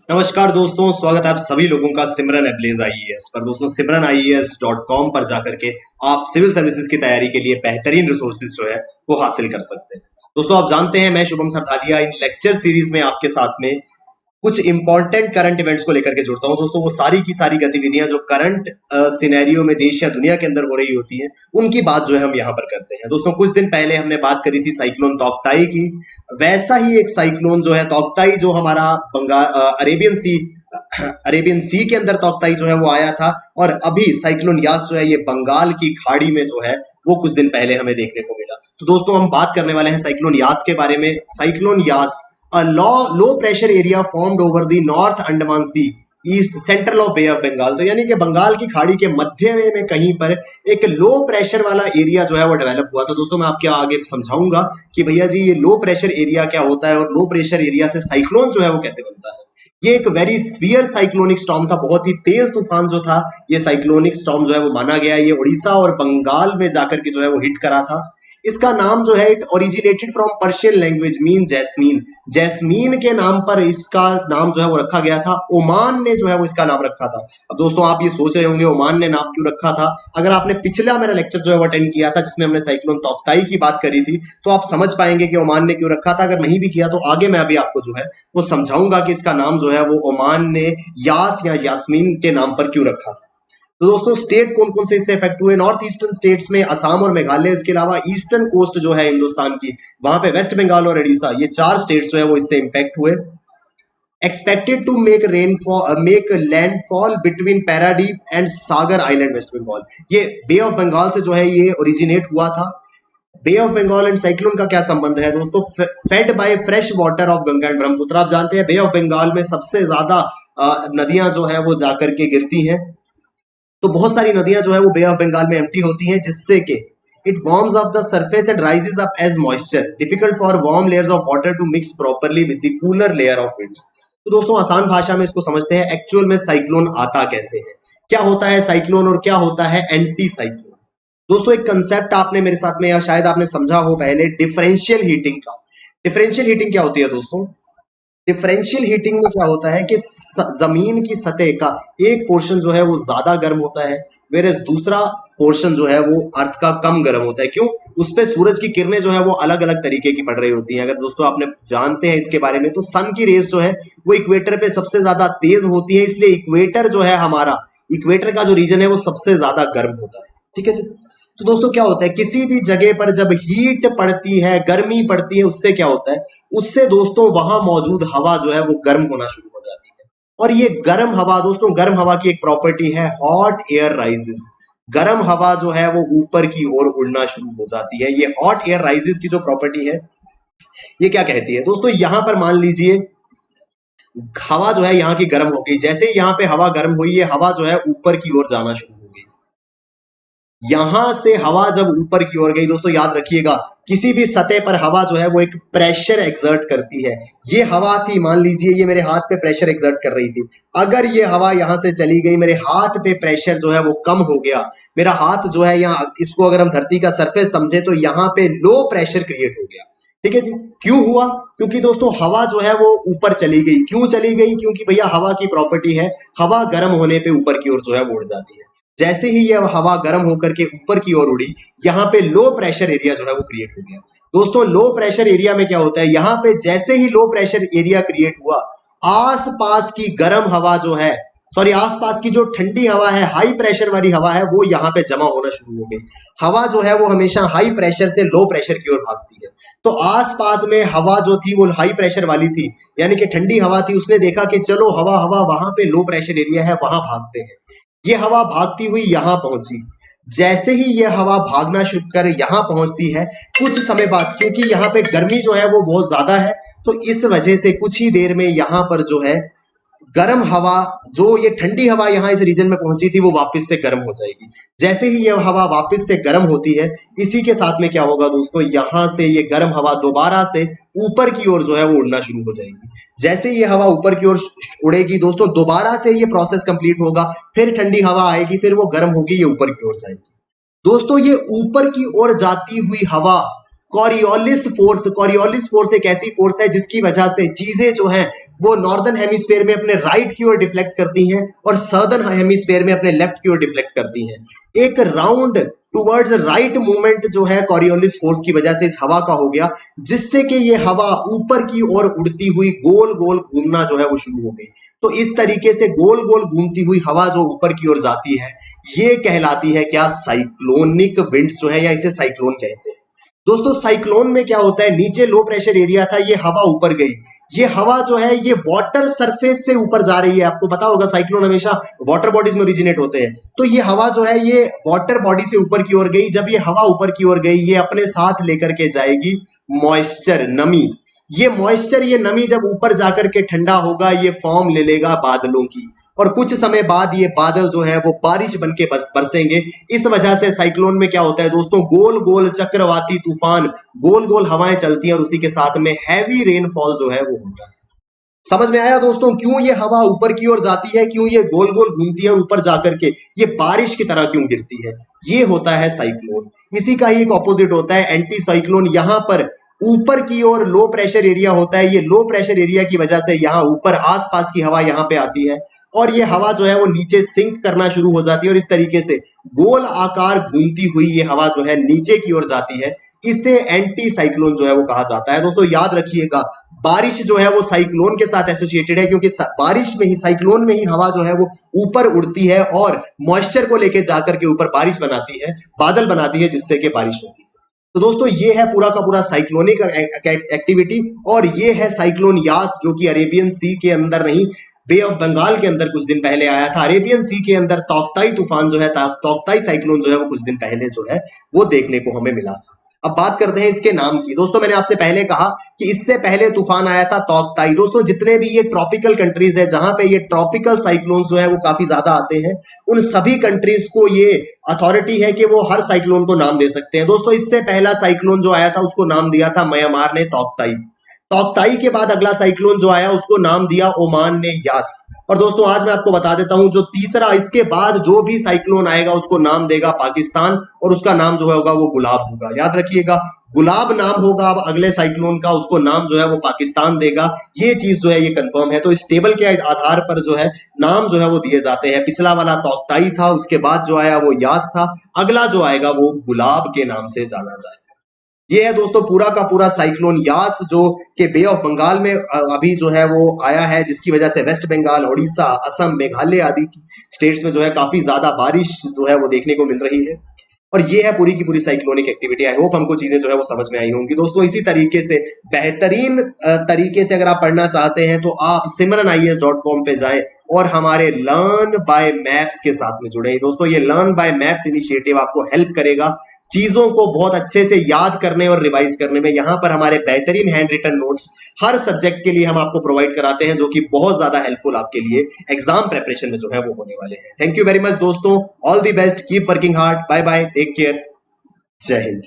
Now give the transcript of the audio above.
नमस्कार दोस्तों, स्वागत है आप सभी लोगों का सिमरन एब्लेज आईएएस पर। दोस्तों, सिमरन IAS.com पर जाकर के आप सिविल सर्विसेज की तैयारी के लिए बेहतरीन रिसोर्सेज जो है वो हासिल कर सकते हैं। दोस्तों, आप जानते हैं मैं शुभम सरदारिया इन लेक्चर सीरीज में आपके साथ में कुछ इंपॉर्टेंट करंट इवेंट्स को लेकर के जुड़ता हूं। दोस्तों, वो सारी की सारी गतिविधियां जो करंट सिनेरियो में देश या दुनिया के अंदर हो रही होती हैं, उनकी बात जो है हम यहाँ पर करते हैं। दोस्तों, कुछ दिन पहले हमने बात करी थी साइक्लोन तौकताई की। वैसा ही एक साइक्लोन जो है तौकताई, जो हमारा अरेबियन सी के अंदर तौकताई जो है वो आया था, और अभी साइक्लोन यास जो है ये बंगाल की खाड़ी में जो है वो कुछ दिन पहले हमें देखने को मिला। तो दोस्तों, हम बात करने वाले हैं साइक्लोन यास के बारे में। Cyclone Yaas, a low pressure area formed over the North Andaman Sea east central of Bay of Bengal. तो यानी कि बंगाल की खाड़ी के मध्य में कहीं पर एक लो प्रेशर वाला एरिया जो है वो डेवलप हुआ। तो दोस्तों, मैं आपके आगे समझाऊंगा कि भैया जी ये लो प्रेशर एरिया क्या होता है और लो प्रेशर एरिया से साइक्लोन जो है वो कैसे बनता है। ये एक वेरी स्फीयर साइक्लोनिक स्टॉर्म था, बहुत ही तेज तूफान जो था ये साइक्लोनिक स्टॉर्म जो है वो माना गया। ये उड़ीसा और बंगाल में जाकर के जो है वो हिट करा था। इसका नाम जो है it originated from Persian language mean jasmine. Jasmine के नाम पर इसका नाम जो है वो रखा गया था। ओमान ने जो है वो इसका नाम रखा था। अब दोस्तों, आप ये सोच रहे होंगे ओमान ने नाम क्यों रखा था। अगर आपने पिछला मेरा लेक्चर जो है वो अटेंड किया था जिसमें हमने साइक्लोन तौकताई की बात करी थी, तो आप समझ पाएंगे कि ओमान ने क्यों रखा था। अगर नहीं भी किया तो आगे मैं अभी आपको जो है वो समझाऊंगा कि इसका नाम जो है वो ओमान ने यास या यास्मीन के नाम पर क्यों रखा था। तो दोस्तों, स्टेट कौन कौन से इससे इफेक्ट हुए? नॉर्थ ईस्टर्न स्टेट्स में असम और मेघालय, इसके अलावा ईस्टर्न कोस्ट जो है हिंदुस्तान की, वहां पे वेस्ट बंगाल और उड़ीसा, ये 4 स्टेट्स जो है वो इससे इंपैक्ट हुए। Expected to make landfall between Paradip and Sagar Island, West Bengal. ये बे ऑफ बंगाल से जो है ये ओरिजिनेट हुआ था। बे ऑफ बंगाल एंड साइक्लोन का क्या संबंध है दोस्तों? Fed by fresh water of Ganga and Brahmaputra. आप जानते हैं बे ऑफ बंगाल में सबसे ज्यादा नदियां जो है वो जाकर के गिरती हैं। तो बहुत सारी नदियां जो है वो बे ऑफ बंगाल में एम्प्टी होती हैं, जिससे कि it warms off the surface and rises up as moisture, difficult for warm layers of water to mix properly with the cooler layer of winds. तो दोस्तों, आसान भाषा में इसको समझते हैं एक्चुअल में साइक्लोन आता कैसे है, क्या होता है साइक्लोन और क्या होता है एंटी साइक्लोन। दोस्तों, एक कंसेप्ट आपने मेरे साथ में या शायद आपने समझा हो पहले, डिफरेंशियल हीटिंग का। डिफरेंशियल हीटिंग क्या होती है दोस्तों? डिफरेंशियल हीटिंग में क्या होता है कि जमीन की सतह का एक पोर्शन जो है वो ज्यादा गर्म होता है, वेरेज दूसरा पोर्शन जो है वो अर्थ का कम गर्म होता है। क्यों? उस पे सूरज की किरणें जो है वो अलग अलग तरीके की पड़ रही होती हैं। अगर दोस्तों आपने जानते हैं इसके बारे में, तो सन की रेस जो है वो इक्वेटर पे सबसे ज्यादा तेज होती है, इसलिए इक्वेटर जो है हमारा, इक्वेटर का जो रीजन है वो सबसे ज्यादा गर्म होता है। ठीक है जी। तो दोस्तों, क्या होता है किसी भी जगह पर जब हीट पड़ती है, गर्मी पड़ती है, उससे क्या होता है, उससे दोस्तों वहां मौजूद हवा जो है वो गर्म होना शुरू हो जाती है। और ये गर्म हवा दोस्तों, गर्म हवा की एक प्रॉपर्टी है हॉट एयर राइजेस। गर्म हवा जो है वो ऊपर की ओर उड़ना शुरू हो जाती है। ये हॉट एयर राइजेस की जो प्रॉपर्टी है ये क्या कहती है दोस्तों? यहां पर मान लीजिए हवा जो है यहाँ की गर्म हो गई, जैसे ही यहाँ पे हवा गर्म हुई, ये हवा जो है ऊपर की ओर जाना शुरू हो गई। यहां से हवा जब ऊपर की ओर गई, दोस्तों याद रखिएगा, किसी भी सतह पर हवा जो है वो एक प्रेशर एक्सर्ट करती है। ये हवा थी, मान लीजिए ये मेरे हाथ पे प्रेशर एक्सर्ट कर रही थी। अगर ये हवा यहां से चली गई, मेरे हाथ पे प्रेशर जो है वो कम हो गया, मेरा हाथ जो है यहाँ, इसको अगर हम धरती का सरफेस समझे तो यहाँ पे लो प्रेशर क्रिएट हो गया। ठीक है जी। क्यों हुआ? क्योंकि दोस्तों हवा जो है वो ऊपर चली गई। क्यों चली गई? क्योंकि भैया हवा की प्रॉपर्टी है, हवा गर्म होने पे ऊपर की ओर जो है वो उड़ जाती है। जैसे ही यह हवा गर्म होकर के ऊपर की ओर उड़ी, यहाँ पे लो प्रेशर एरिया जो है वो क्रिएट हो गया। दोस्तों, लो प्रेशर एरिया में क्या होता है, यहाँ पे जैसे ही लो प्रेशर एरिया क्रिएट हुआ, आसपास की गर्म हवा जो है, सॉरी, आसपास की जो ठंडी हवा है, हाई प्रेशर वाली हवा है, वो यहाँ पे जमा होना शुरू हो गई। हवा जो है वो हमेशा हाई प्रेशर से लो प्रेशर की ओर भागती है। तो आसपास में हवा जो थी वो हाई प्रेशर वाली थी, यानी कि ठंडी हवा थी। उसने देखा कि चलो हवा हवा वहां पे लो प्रेशर एरिया है, वहां भागते हैं। ये हवा भागती हुई यहां पहुंची। जैसे ही यह हवा भागना शुरू कर यहां पहुंचती है, कुछ समय बाद, क्योंकि यहाँ पे गर्मी जो है वो बहुत ज्यादा है, तो इस वजह से कुछ ही देर में यहां पर जो है गर्म हवा, जो ये ठंडी हवा यहाँ इस रीजन में पहुंची थी, वो वापस से गर्म हो जाएगी। जैसे ही ये हवा वापस से गर्म होती है, इसी के साथ में क्या होगा दोस्तों, यहां से ये गर्म हवा दोबारा से ऊपर की ओर जो है वो उड़ना शुरू हो जाएगी। जैसे ये हवा ऊपर की ओर उड़ेगी दोस्तों, दोबारा से ये प्रोसेस कंप्लीट होगा, फिर ठंडी हवा आएगी, फिर वो गर्म होगी, ये ऊपर की ओर जाएगी। दोस्तों, ये ऊपर की ओर जाती हुई हवा कॉरियोलिस फोर्स एक ऐसी फोर्स है जिसकी वजह से चीजें जो हैं वो नॉर्दर्न हेमिस्फेयर में अपने राइट की ओर डिफ्लेक्ट करती हैं और सर्दर्न हेमिस्फेयर में अपने लेफ्ट की ओर डिफ्लेक्ट करती हैं। एक राउंड टुवर्ड्स राइट मूवमेंट जो है कॉरियोलिस फोर्स की वजह से इस हवा का हो गया, जिससे कि ये हवा ऊपर की ओर उड़ती हुई गोल गोल घूमना जो है वो शुरू हो गई। तो इस तरीके से गोल गोल घूमती हुई हवा जो ऊपर की ओर जाती है, ये कहलाती है क्या, साइक्लोनिक विंड्स जो है, या इसे साइक्लोन कहते हैं। दोस्तों साइक्लोन में क्या होता है, नीचे लो प्रेशर एरिया था, ये हवा ऊपर गई, ये हवा जो है ये वाटर सरफेस से ऊपर जा रही है। आपको पता होगा साइक्लोन हमेशा वाटर बॉडीज में ओरिजिनेट होते हैं, तो ये हवा जो है ये वाटर बॉडी से ऊपर की ओर गई। जब ये हवा ऊपर की ओर गई, ये अपने साथ लेकर के जाएगी मॉइस्चर, नमी। ये मॉइस्चर, ये नमी जब ऊपर जाकर के ठंडा होगा, ये फॉर्म ले लेगा बादलों की, और कुछ समय बाद ये बादल जो है वो बारिश बन के बरसेंगे। इस वजह से साइक्लोन में क्या होता है दोस्तों, गोल गोल चक्रवाती तूफान, गोल गोल हवाएं चलती हैं और उसी के साथ में हैवी रेनफॉल जो है वो होता है। समझ में आया दोस्तों, क्यों ये हवा ऊपर की ओर जाती है, क्यों ये गोल गोल घूमती है और ऊपर जाकर के ये बारिश की तरह क्यों गिरती है? ये होता है साइक्लोन। इसी का ही एक ऑपोजिट होता है एंटी साइक्लोन। यहां पर ऊपर की ओर लो प्रेशर एरिया होता है, ये लो प्रेशर एरिया की वजह से यहां ऊपर आसपास की हवा यहां पे आती है और ये हवा जो है वो नीचे सिंक करना शुरू हो जाती है और इस तरीके से गोल आकार घूमती हुई ये हवा जो है नीचे की ओर जाती है। इसे एंटी साइक्लोन जो है वो कहा जाता है। दोस्तों याद रखिएगा, बारिश जो है वो साइक्लोन के साथ एसोसिएटेड है, क्योंकि बारिश में ही, साइक्लोन में ही हवा जो है वो ऊपर उड़ती है और मॉइस्चर को लेके जाकर के ऊपर बारिश बनाती है, बादल बनाती है, जिससे कि बारिश होती है। तो दोस्तों ये है पूरा का पूरा साइक्लोनिक एक्टिविटी, और ये है साइक्लोन यास, जो कि अरेबियन सी के अंदर नहीं, बे ऑफ बंगाल के अंदर कुछ दिन पहले आया था। अरेबियन सी के अंदर तौक्ताई तूफान जो है, तौक्ताई साइक्लोन जो है वो कुछ दिन पहले जो है वो देखने को हमें मिला था। अब बात करते हैं इसके नाम की। दोस्तों मैंने आपसे पहले कहा कि इससे पहले तूफान आया था तौक्ताई। दोस्तों जितने भी ये ट्रॉपिकल कंट्रीज है जहां पे ये ट्रॉपिकल साइक्लोन्स जो है वो काफी ज्यादा आते हैं, उन सभी कंट्रीज को ये अथॉरिटी है कि वो हर साइक्लोन को नाम दे सकते हैं। दोस्तों इससे पहला साइक्लोन जो आया था उसको नाम दिया था म्यांमार ने तौक्ताई। तौक्ताई के बाद अगला साइक्लोन जो आया उसको नाम दिया ओमान ने यास। और दोस्तों आज मैं आपको बता देता हूं, जो तीसरा, इसके बाद जो भी साइक्लोन आएगा उसको नाम देगा पाकिस्तान, और उसका नाम जो होगा वो गुलाब होगा। याद रखिएगा, गुलाब नाम होगा अब अगले साइक्लोन का, उसको नाम जो है वो पाकिस्तान देगा। ये चीज जो है ये कंफर्म है। तो इस टेबल के आधार पर जो है नाम जो है वो दिए जाते हैं। पिछला वाला तौक्ताई था, उसके बाद जो आया वो यास था, अगला जो आएगा वो गुलाब के नाम से जाना जाएगा। ये है दोस्तों पूरा का पूरा साइक्लोन यास, जो कि बे ऑफ बंगाल में अभी जो है वो आया है, जिसकी वजह से वेस्ट बंगाल, उड़ीसा, असम, मेघालय आदि स्टेट्स में जो है काफी ज्यादा बारिश जो है वो देखने को मिल रही है। और ये है पूरी की पूरी साइक्लोनिक एक्टिविटी। आई होप हमको चीजें जो है वो समझ में आई होंगी। दोस्तों इसी तरीके से बेहतरीन तरीके से अगर आप पढ़ना चाहते हैं तो आप simranies.com पे जाएं और हमारे लर्न बाय मैप्स के साथ में जुड़े। दोस्तों ये लर्न बाय मैप्स इनिशिएटिव आपको हेल्प करेगा चीजों को बहुत अच्छे से याद करने और रिवाइज करने में। यहाँ पर हमारे बेहतरीन हैंड रिटन नोट्स हर सब्जेक्ट के लिए हम आपको प्रोवाइड कराते हैं, जो कि बहुत ज्यादा हेल्पफुल आपके लिए एग्जाम प्रेपरेशन में जो है वो होने वाले हैं। थैंक यू वेरी मच दोस्तों, all the best, keep working hard, bye bye, take care, जय हिंद।